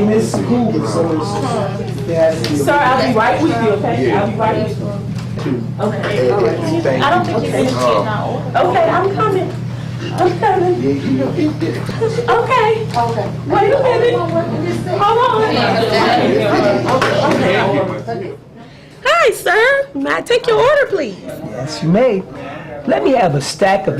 Miss Hoover, sir, I'll be right with you, okay? I'll be right with you. Okay. I don't think you're finishing now. Okay, I'm coming. I'm coming. Okay. Wait a minute. Hold on. Hi, sir. May I take your order, please? Yes, you may. Let me have a stack of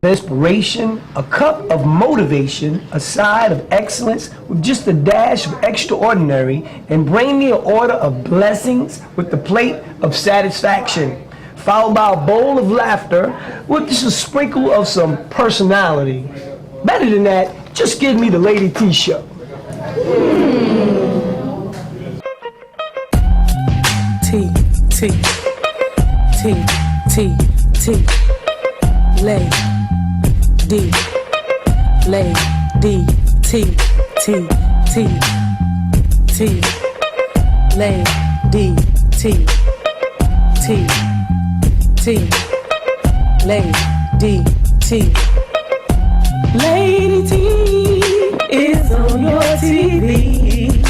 inspiration, a cup of motivation, a side of excellence with just a dash of extraordinary, and bring me an order of blessings with the plate of satisfaction, followed by a bowl of laughter with just a sprinkle of some personality. Better than that, just give me the Lady T show. T, T, T, T, T, Lay, D, Lay, D, T, T, T, T, Lay, D, T, T, T, Lay, D, T. Lady T is on your TV.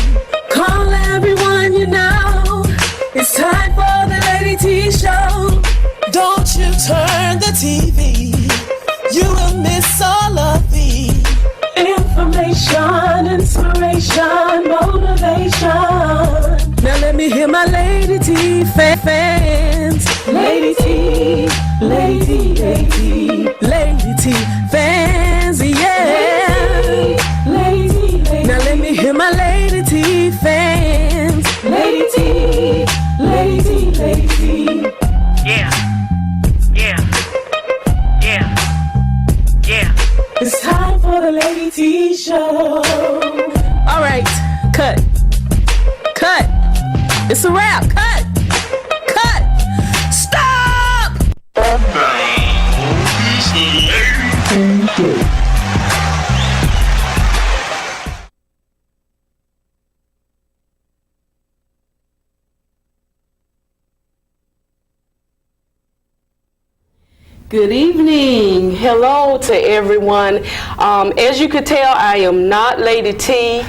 Call everyone you know. It's time for the Lady T show. Don't you turn the TV. You will miss all of the information, inspiration, motivation. Now let me hear my Lady T fans. Lady T, Lady T, Lady T, Lady T fans, yeah. Lady T, now let me hear my Lady T fans. Lady T, Lady T, Lady T. Yeah, yeah, yeah, yeah. It's time for the Lady T show. All right, cut. It's a wrap. Cut. Stop. It's the Lady T show. Good evening. Hello to everyone. As you could tell, I am not Lady T.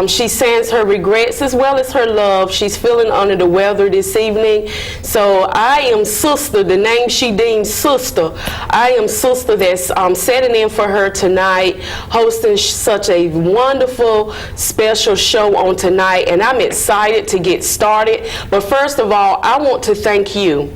She sends her regrets as well as her love. She's feeling under the weather this evening. So I am Susta, the name she deems Susta. I am Susta that's setting in for her tonight, hosting such a wonderful special show on tonight. And I'm excited to get started. But first of all, I want to thank you.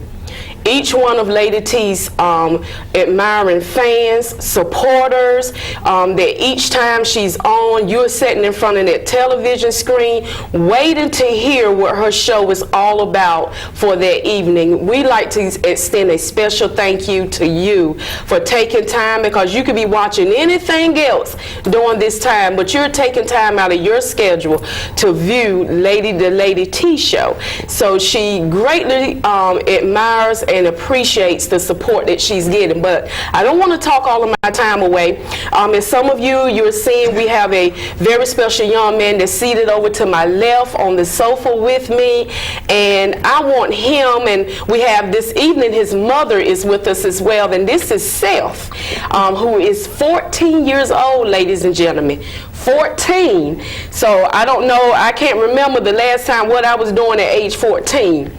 Each one of Lady T's admiring fans, supporters, that each time she's on, you're sitting in front of that television screen waiting to hear what her show is all about for that evening. We like to extend a special thank you to you for taking time, because you could be watching anything else during this time, but you're taking time out of your schedule to view the Lady T show. So she greatly admires and appreciates the support that she's getting. But I don't want to talk all of my time away. As some of you're seeing, we have a very special young man that's seated over to my left on the sofa with me, and I want him, and we have this evening, his mother is with us as well, and this is Seth, who is 14 years old, ladies and gentlemen. 14. So I don't know, I can't remember the last time what I was doing at age 14.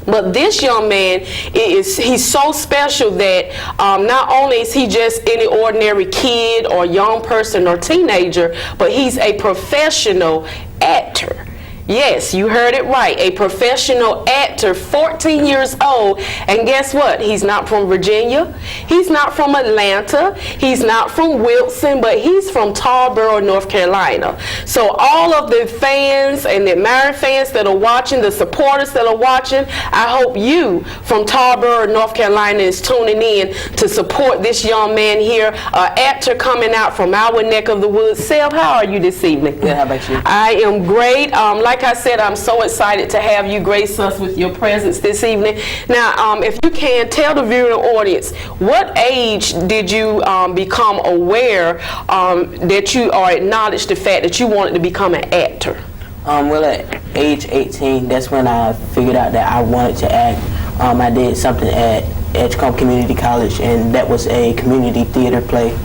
But this young man, he's so special that not only is he just any ordinary kid or young person or teenager, but he's a professional actor. Yes, you heard it right. A professional actor, 14 years old. And guess what? He's not from Virginia. He's not from Atlanta. He's not from Wilson, but he's from Tarboro, North Carolina. So all of the fans and the admiring fans that are watching, the supporters that are watching, I hope you from Tarboro, North Carolina is tuning in to support this young man here, an actor coming out from our neck of the woods. Seth, how are you this evening? Good, how about you? I am great. Like I said, I'm so excited to have you grace us with your presence this evening. Now, if you can, tell the viewing audience, what age did you become aware that you or acknowledge the fact that you wanted to become an actor? Well, at age 18, that's when I figured out that I wanted to act. I did something at Edgecombe Community College, and that was a community theater play.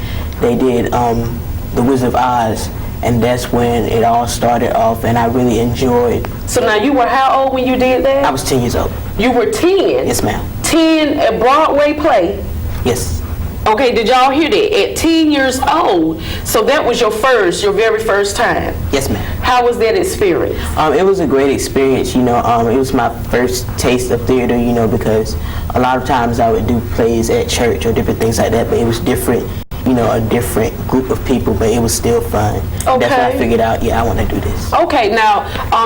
They did The Wizard of Oz, and that's when it all started off, and I really enjoyed. So now you were how old when you did that? I was 10 years old. You were 10? Yes, ma'am. 10, a Broadway play? Yes. Okay, did y'all hear that? At 10 years old, so that was your very first time? Yes, ma'am. How was that experience? It was a great experience, you know. It was my first taste of theater, you know, because a lot of times I would do plays at church or different things like that, but it was different, you know, a different group of people, but it was still fun. Okay. That's when I figured out, yeah, I want to do this. Okay, now,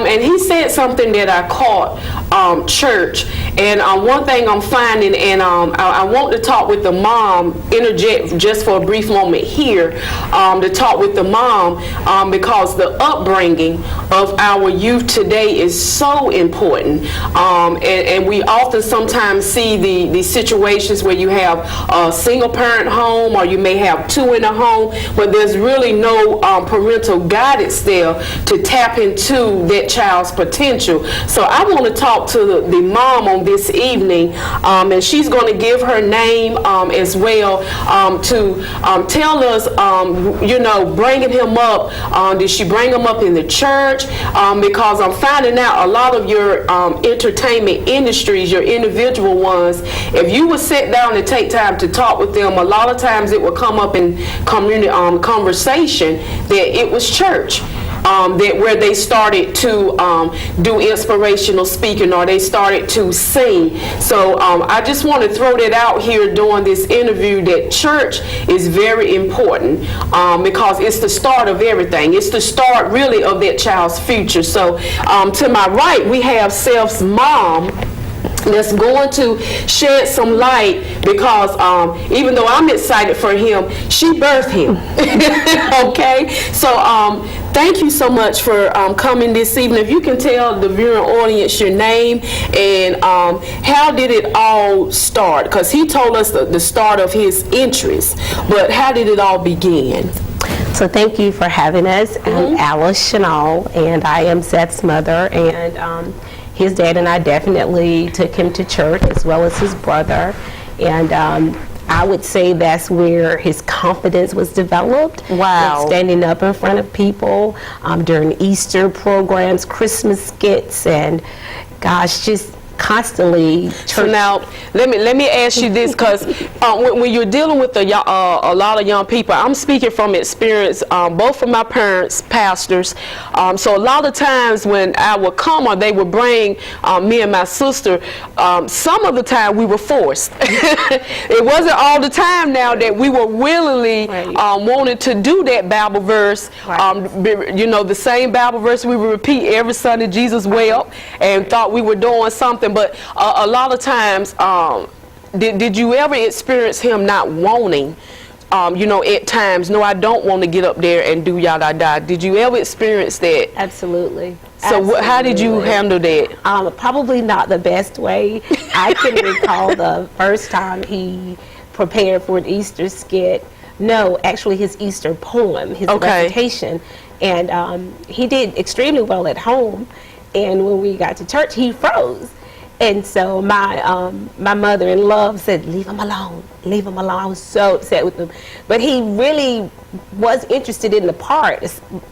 and he said something that I caught, church, and one thing I'm finding, and I want to talk with the mom, interject just for a brief moment here, to talk with the mom, because the upbringing of our youth today is so important, and we often sometimes see the situations where you have a single parent home, or you may have two in a home, but there's really no parental guidance there to tap into that child's potential. So I want to talk to the mom on this evening, and she's going to give her name as well, to tell us, you know, bringing him up, did she bring him up in the church? Because I'm finding out a lot of your entertainment industries, your individual ones, if you would sit down and take time to talk with them, a lot of times it would come up in community conversation that it was church. That where they started to do inspirational speaking, or they started to sing. So I just want to throw that out here during this interview, that church is very important, because it's the start of everything. It's the start really of that child's future. So to my right, we have Seth's mom that's going to shed some light, because even though I'm excited for him, she birthed him. Okay, so thank you so much for coming this evening. If you can tell the viewing audience your name and how did it all start, because he told us the start of his interest, but how did it all begin? So thank you for having us. I'm Alice Schenall, and I am Seth's mother, and his dad and I definitely took him to church, as well as his brother, and I would say that's where his confidence was developed. Wow. Standing up in front of people during Easter programs, Christmas skits, and gosh, just constantly church. So now, let me ask you this, because when you're dealing with a lot of young people, I'm speaking from experience, both of my parents, pastors, so a lot of times when I would come, or they would bring me and my sister, some of the time we were forced. It wasn't all the time now that we were willingly wanted to do that Bible verse, you know, the same Bible verse we would repeat every Sunday, Jesus wept, and thought we were doing something. But a lot of times, did you ever experience him not wanting, you know, at times, no, I don't want to get up there and do yada da. Did you ever experience that? Absolutely. So how did you handle that? Probably not the best way. I can recall the first time he prepared for an Easter skit. No, actually his Easter poem, his recitation. And he did extremely well at home. And when we got to church, he froze. And so my mother-in-law said, leave him alone, leave him alone. I was so upset with him. But he really was interested in the part,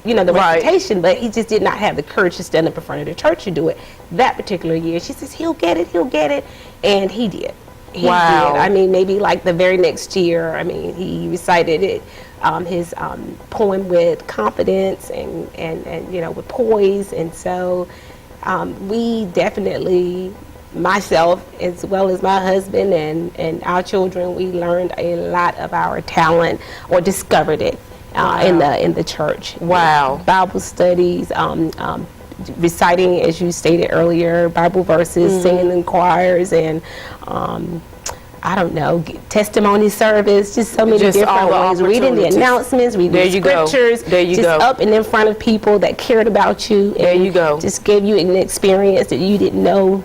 you know, the recitation, but he just did not have the courage to stand up in front of the church and do it that particular year. She says, he'll get it, and he did. He did. I mean, maybe like the very next year, I mean, he recited it, his poem with confidence and you know, with poise. And so we definitely, myself as well as my husband and our children, we learned a lot of our talent, or discovered it in the church. Wow. Bible studies, reciting, as you stated earlier, Bible verses, singing in choirs, and I don't know, testimony service, just so many different ways. Reading the announcements, reading the scriptures, just up and in front of people that cared about you. And just gave you an experience that you didn't know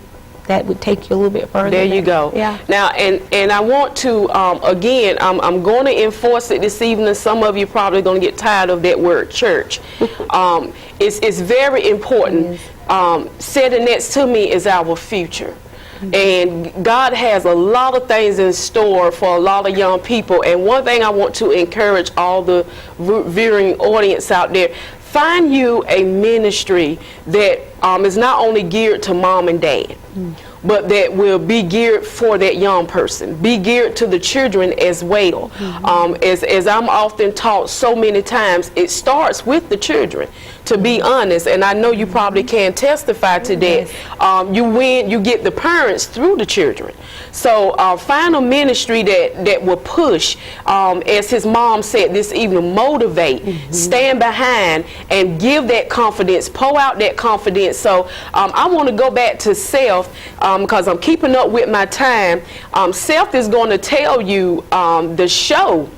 that would take you a little bit further. There you go. Yeah. Now, and I want to, again, I'm going to enforce it this evening. Some of you probably going to get tired of that word, church. It's very important. Sitting next to me is our future. And God has a lot of things in store for a lot of young people. And one thing I want to encourage all the viewing audience out there, find you a ministry that is not only geared to mom and dad, but that will be geared for that young person, be geared to the children as well. As I'm often taught so many times, it starts with the children, to be honest, and I know you probably can testify to that. You get the parents through the children. So find a ministry that will push, as his mom said this evening, motivate, stand behind, and give that confidence, pour out that confidence. So I want to go back to Seth, because I'm keeping up with my time. Seth is going to tell you the show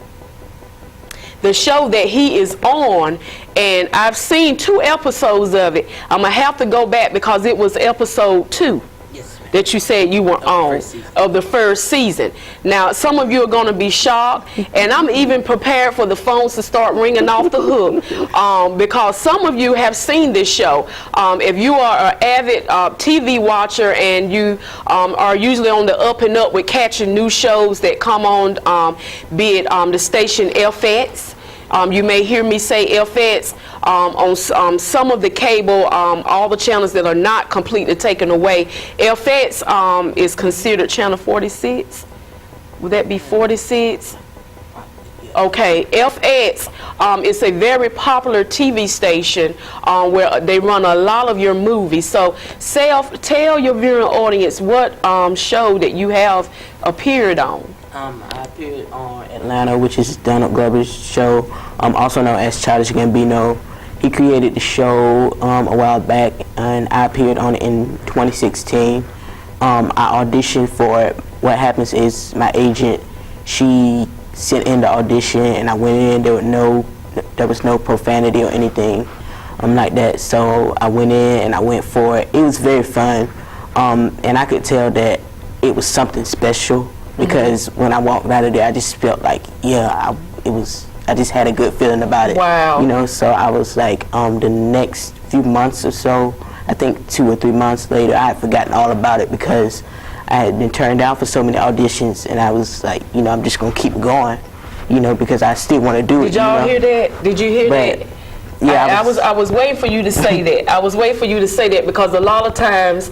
that he is on, and I've seen 2 episodes of it. I'm going to have to go back because it was episode 2 that you said you were on of the first season. Now, some of you are going to be shocked, and I'm even prepared for the phones to start ringing off the hook, because some of you have seen this show. If you are an avid TV watcher and you are usually on the up and up with catching new shows that come on, be it the station FX. You may hear me say FX on some of the cable, all the channels that are not completely taken away. FX is considered channel 46. Would that be 46? Okay, FX is a very popular TV station where they run a lot of your movies. So, Seth, tell your viewing audience what show that you have appeared on. I appeared on Atlanta, which is Donald Glover's show, also known as Childish Gambino. He created the show a while back, and I appeared on it in 2016. I auditioned for it. What happens is my agent, she sent in the audition, and I went in. There was no profanity or anything like that. So I went in and I went for it. It was very fun, and I could tell that it was something special. Because when I walked out of there, I just felt like, I just had a good feeling about it. Wow. You know, so I was like, the next few months or so, I think 2 or 3 months later, I had forgotten all about it because I had been turned down for so many auditions, and I was like, I'm just gonna keep going, because I still want to do it. Did y'all hear that? Did you hear that? Yeah, I was waiting for you to say that. I was waiting for you to say that because a lot of times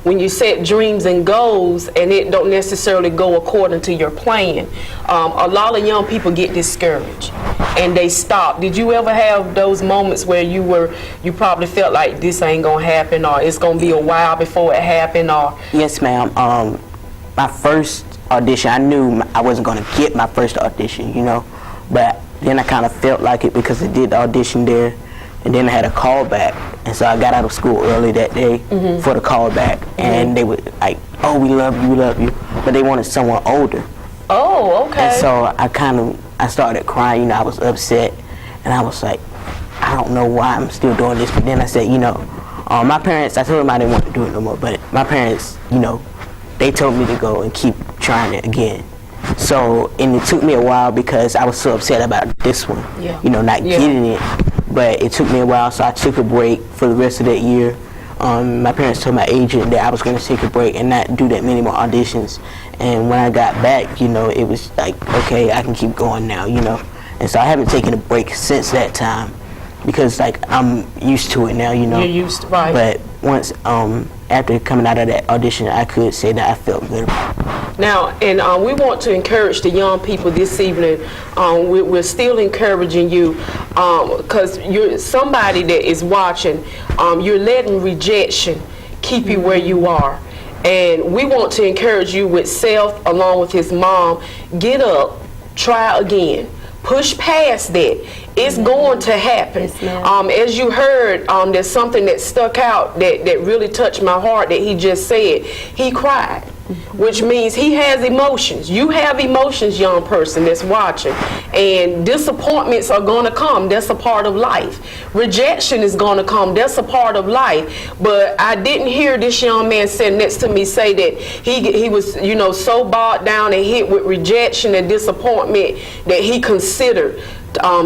when you set dreams and goals and it don't necessarily go according to your plan, a lot of young people get discouraged and they stop. Did you ever have those moments where you probably felt like this ain't gonna happen, or it's gonna be a while before it happened? Or Yes, ma'am. My first audition, I knew I wasn't gonna get my first audition, but then I kind of felt like it because I did the audition there, and then I had a callback, and so I got out of school early that day for the callback, and they were like, "Oh, we love you," but they wanted someone older. Oh, okay. And so I started crying. I was upset, and I was like, I don't know why I'm still doing this. But then I said, my parents, I told them I didn't want to do it no more, but my parents, they told me to go and keep trying it again. So, and it took me a while because I was so upset about this one, not getting it. But it took me a while, so I took a break for the rest of that year. My parents told my agent that I was going to take a break and not do that many more auditions. And when I got back, it was like, okay, I can keep going now, And so I haven't taken a break since that time because, I'm used to it now, You're used to, right. But once, after coming out of that audition, I could say that I felt good about it. Now, and we want to encourage the young people this evening. We're still encouraging you because you're somebody that is watching. You're letting rejection keep you where you are. And we want to encourage you with Seth, along with his mom, get up, try again. Push past that. It's going to happen. As you heard, there's something that stuck out that really touched my heart that he just said. He cried, which means he has emotions. You have emotions, young person that's watching. And disappointments are going to come. That's a part of life. Rejection is going to come. That's a part of life. But I didn't hear this young man sitting next to me say that he was, so bogged down and hit with rejection and disappointment that he considered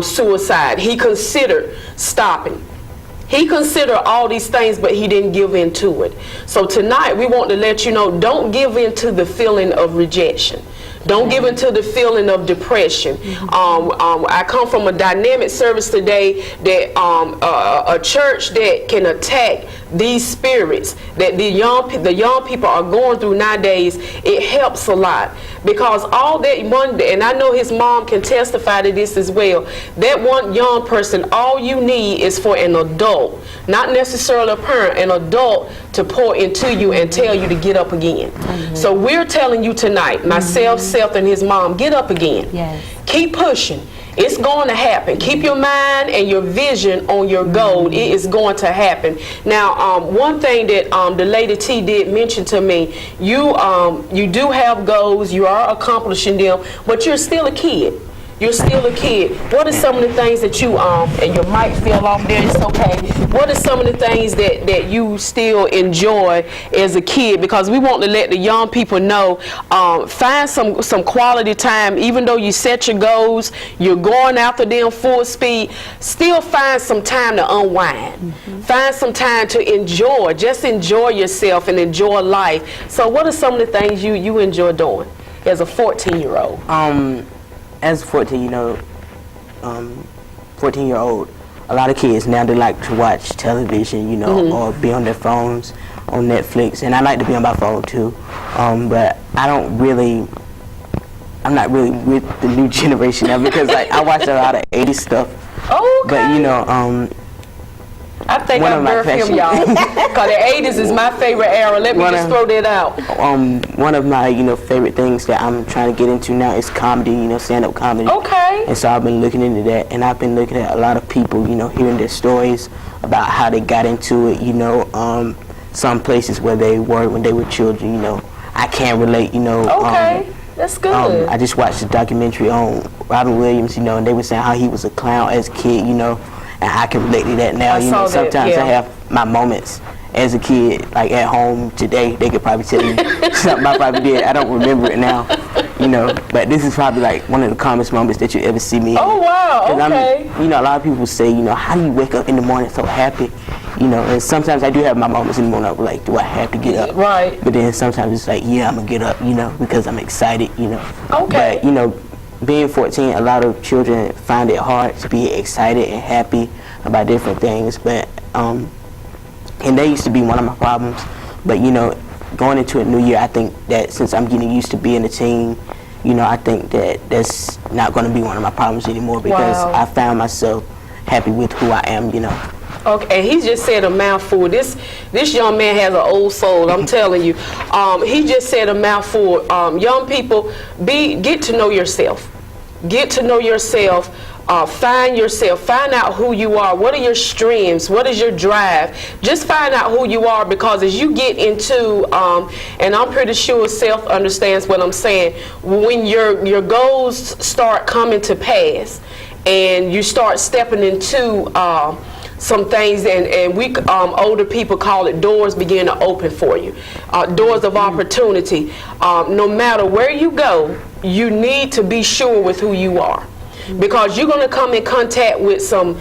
suicide. He considered stopping. He considered all these things, but he didn't give in to it. So tonight, we want to let you know, don't give in to the feeling of rejection. Don't give in to the feeling of depression. I come from a dynamic service today that a church that can attack these spirits that the young people are going through nowadays. It helps a lot, because all that one day, and I know his mom can testify to this as well, that one young person, all you need is for an adult, not necessarily a parent, an adult to pour into you and tell you to get up again. So we're telling you tonight, myself, Seth, and his mom, get up again. Yes. Keep pushing. It's going to happen. Keep your mind and your vision on your goal. It is going to happen. Now, one thing that the Lady T did mention to me, you do have goals, you are accomplishing them, but you're still a kid. You're still a kid. What are some of the things that you, and your mic fell off there, it's okay. What are some of the things that you still enjoy as a kid? Because we want to let the young people know, find some quality time, even though you set your goals, you're going after them full speed, still find some time to unwind. Find some time to enjoy, just enjoy yourself and enjoy life. So what are some of the things you enjoy doing as a 14-year-old? As a 14-year-old, a lot of kids now, they like to watch television, you know, or be on their phones, on Netflix, and I like to be on my phone too, but I'm not really with the new generation now, because like, I watch a lot of 80s stuff. Oh, okay. But you know, I think I birthed him, y'all, because the 80s is my favorite era. Let me just throw that out. One of my, favorite things that I'm trying to get into now is comedy, stand-up comedy. Okay. And so I've been looking into that, and I've been looking at a lot of people, hearing their stories about how they got into it, some places where they were when they were children, I can't relate, Okay, that's good. I just watched a documentary on Robin Williams, and they were saying how he was a clown as a kid, and I can relate to that now. Sometimes I have my moments as a kid, like at home today. They could probably tell you something I probably did. I don't remember it now, But this is probably like one of the calmest moments that you ever see me. Oh wow! Okay. A lot of people say, how do you wake up in the morning so happy? And sometimes I do have my moments in the morning. I'm like, do I have to get up? Right. But then sometimes it's like, yeah, I'm gonna get up, because I'm excited, Okay. But being 14, a lot of children find it hard to be excited and happy about different things, but and that used to be one of my problems. But going into a new year, I think that since I'm getting used to being a teen, I think that that's not going to be one of my problems anymore, because I found myself happy with who I am, Okay, he just said a mouthful. This young man has an old soul, I'm telling you. He just said a mouthful. Young people, get to know yourself. Get to know yourself. Find yourself. Find out who you are. What are your streams? What is your drive? Just find out who you are, because as you get into, and I'm pretty sure Seth understands what I'm saying, when your goals start coming to pass and you start stepping into some things, and we older people call it doors begin to open for you, doors of opportunity. No matter where you go, you need to be sure with who you are, because you're going to come in contact with some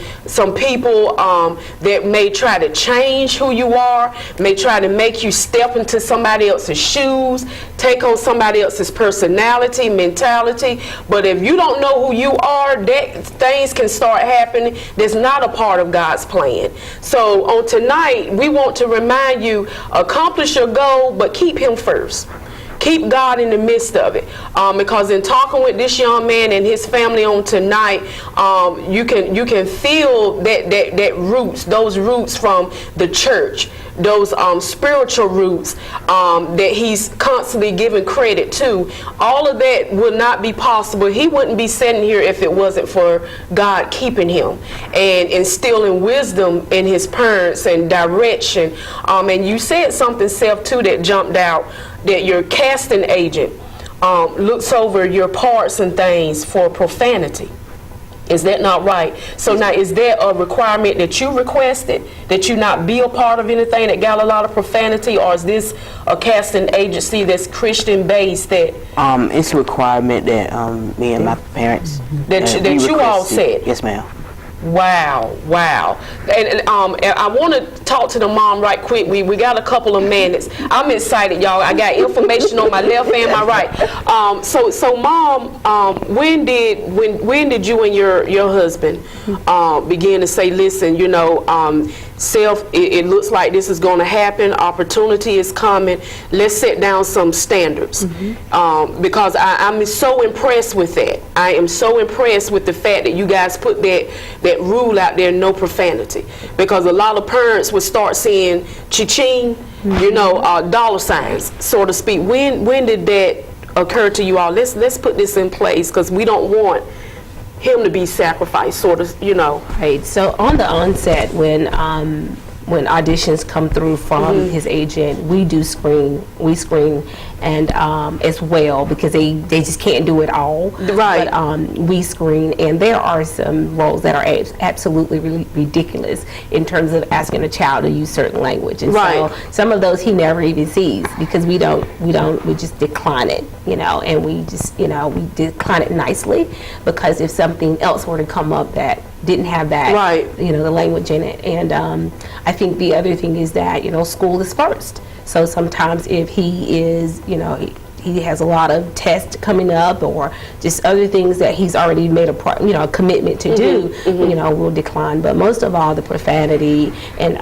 people that may try to change who you are, may try to make you step into somebody else's shoes, take on somebody else's personality, mentality. But if you don't know who you are, things can start happening that's not a part of God's plan. So on tonight, we want to remind you, accomplish your goal, but keep Him first. Keep God in the midst of it, because in talking with this young man and his family on tonight, you can feel that roots, those roots from the church, those spiritual roots that he's constantly giving credit to. All of that would not be possible. He wouldn't be sitting here if it wasn't for God keeping him and instilling wisdom in his parents and direction. And you said something, Seth, too, that jumped out, that your casting agent looks over your parts and things for profanity. Is that not right? So now, is there a requirement that you requested, that you not be a part of anything that got a lot of profanity, or is this a casting agency that's Christian based that? It's a requirement that me and my parents that you all said. Yes, ma'am. Wow, wow. And I want to talk to the mom right quick. We got a couple of minutes. I'm excited, y'all. I got information on my left and my right. So mom, when did you and your husband begin to say, listen, you know, Seth, it looks like this is going to happen. Opportunity is coming. Let's set down some standards. Because I'm so impressed with that. I am so impressed with the fact that you guys put that rule out there, no profanity. Because a lot of parents would start seeing cha-ching, you know, dollar signs, so to speak. When did that occur to you all? Let's put this in place, because we don't want him to be sacrificed, sort of, you know. Right. So on the onset, when auditions come through from his agent, we screen and as well, because they just can't do it all. Right. But we screen, and there are some roles that are absolutely ridiculous in terms of asking a child to use certain language. And right. so some of those he never even sees, because we just decline it, you know, and we just, you know, we decline it nicely, because if something else were to come up that didn't have that, right, you know, the language in it. And I think the other thing is that, you know, school is first. So sometimes if he is, you know, he has a lot of tests coming up, or just other things that he's already made a commitment to do, you know, we'll decline. But most of all, the profanity, and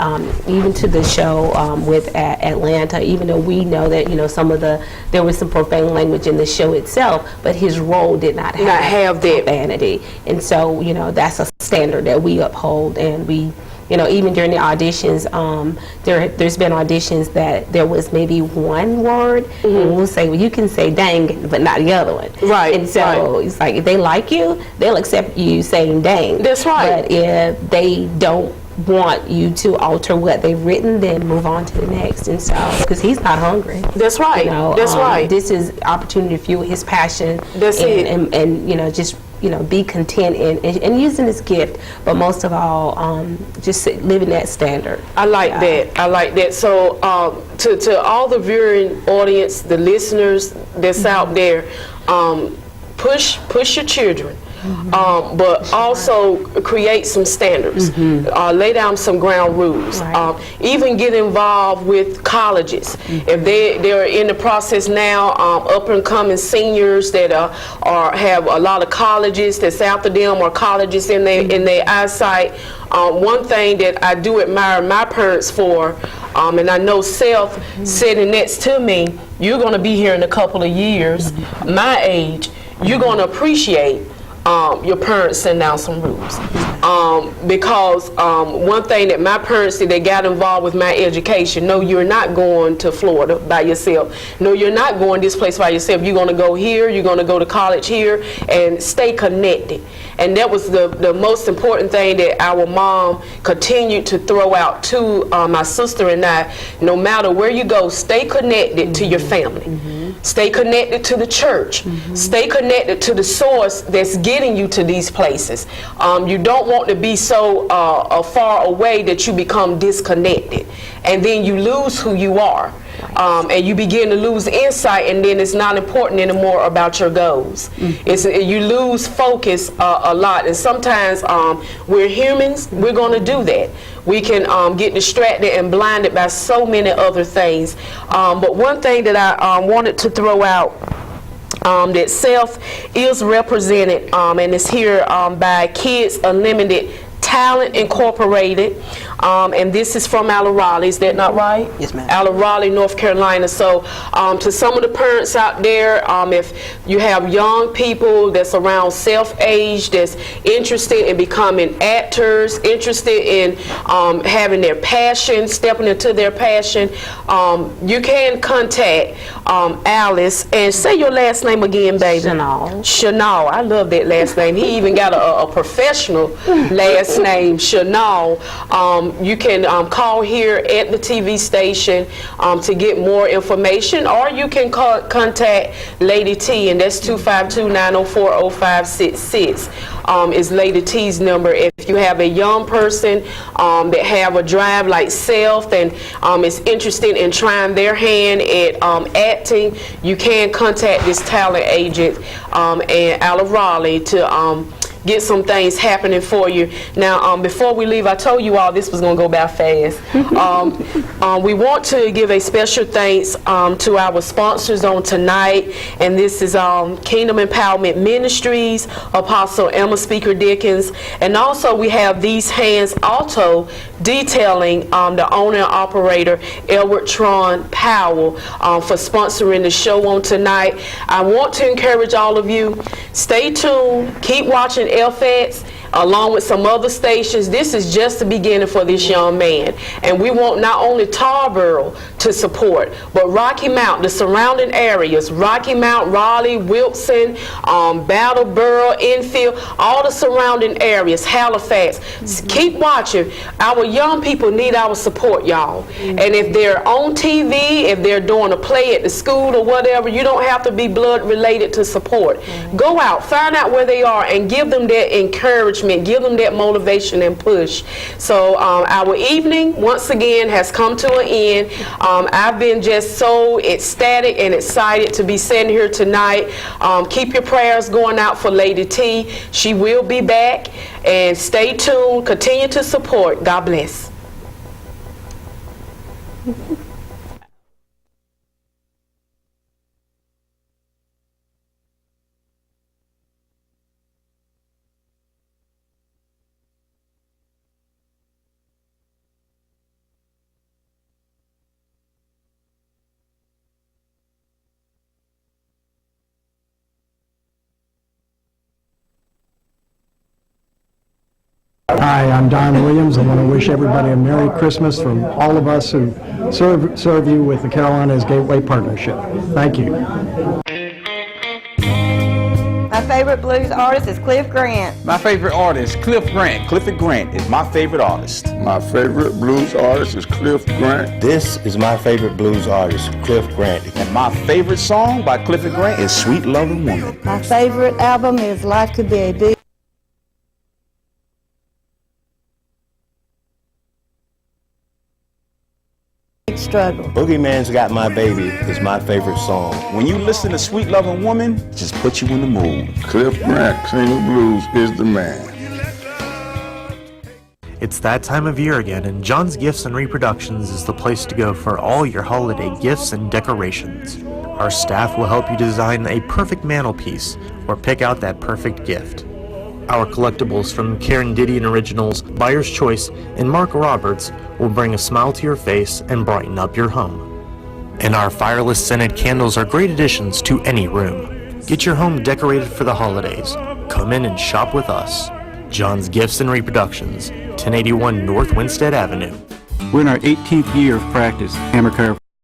even to the show with Atlanta, even though we know that, you know, there was some profane language in the show itself, but his role did not have that profanity. And so, you know, that's a standard that we uphold, and we, you know, even during the auditions, there's been auditions that there was maybe one word, and we'll say, well, you can say dang, but not the other one. Right. And so it's like, if they like you, they'll accept you saying dang. That's right. But if they don't want you to alter what they've written, then move on to the next. And so, because he's not hungry. That's right. You know, that's right. This is opportunity to fuel his passion. That's it. And you know, just, you know, be content and using his gift, but most of all, just living that standard. I like that. I like that. So to all the viewing audience, the listeners that's out there, push your children. But also create some standards, lay down some ground rules, even get involved with colleges. If they're in the process now, up and coming seniors that have a lot of colleges that's after them, or colleges in their eyesight. One thing that I do admire my parents for, and I know Seth sitting next to me, you're going to be here in a couple of years, my age, you're going to appreciate your parents send down some rules. Because one thing that my parents did, they got involved with my education. No, you're not going to Florida by yourself. No, you're not going this place by yourself. You're going to go here, you're going to go to college here, and stay connected. And that was the most important thing that our mom continued to throw out to my sister and I. No matter where you go, stay connected to your family. Stay connected to the church. Stay connected to the source that's getting you to these places. You don't want to be so far away that you become disconnected, and then you lose who you are. And you begin to lose insight, and then it's not important anymore about your goals. You lose focus a lot, and sometimes we're humans, we're going to do that. We can get distracted and blinded by so many other things. But one thing that I wanted to throw out, that Seth is represented, and is here by Kids Unlimited Talent Incorporated, and this is from out of Raleigh. Is that not right? Yes, ma'am. Out of Raleigh, North Carolina. So to some of the parents out there, if you have young people that's around self-age, that's interested in becoming actors, interested in having their passion, stepping into their passion, you can contact Alice, and say your last name again, baby. Schenall. Schenall. I love that last name. He even got a professional last name, Schenall. You can call here at the TV station to get more information, or you can contact Lady T, and that's 252-904-0566 is Lady T's number. If you have a young person that have a drive like Seth and is interested in trying their hand at acting, you can contact this talent agent and out of Raleigh to get some things happening for you. Now, before we leave, I told you all this was going to go by fast. We want to give a special thanks to our sponsors on tonight, and this is Kingdom Empowerment Ministries, Apostle Emma Speaker Dickens, and also we have These Hands Auto Detailing, the owner and operator, Edward Tron Powell, for sponsoring the show on tonight. I want to encourage all of you, stay tuned, keep watching LFATS, along with some other stations. This is just the beginning for this young man. And we want not only Tarboro to support, but Rocky Mount, the surrounding areas, Rocky Mount, Raleigh, Wilson, Brattleboro, Enfield, all the surrounding areas, Halifax. Keep watching. Our young people need our support, y'all. And if they're on TV, if they're doing a play at the school or whatever, you don't have to be blood related to support. Go out, find out where they are, and give them that encouragement, give them that motivation and push. So our evening, once again, has come to an end. I've been just so ecstatic and excited to be sitting here tonight. Keep your prayers going out for Lady T. She will be back. And stay tuned. Continue to support. God bless. Hi, I'm Don Williams. I want to wish everybody a Merry Christmas from all of us who serve you with the Carolinas Gateway Partnership. Thank you. My favorite blues artist is Cliff Grant. My favorite artist, Cliff Grant. Clifford Grant is my favorite artist. My favorite blues artist is Cliff Grant. This is my favorite blues artist, Cliff Grant. And my favorite song by Clifford Grant is Sweet Loving Woman. My favorite album is Life Could Be a Big Struggle. Boogeyman's Got My Baby is my favorite song. When you listen to Sweet Loving Woman, it just puts you in the mood. Cliff Grant, King of Blues, is the man. It's that time of year again, and John's Gifts and Reproductions is the place to go for all your holiday gifts and decorations. Our staff will help you design a perfect mantelpiece or pick out that perfect gift. Our collectibles from Karen Didion Originals, Buyer's Choice, and Mark Roberts will bring a smile to your face and brighten up your home. And our fireless scented candles are great additions to any room. Get your home decorated for the holidays. Come in and shop with us. John's Gifts and Reproductions, 1081 North Winstead Avenue. We're in our 18th year of practice, Hammer Care.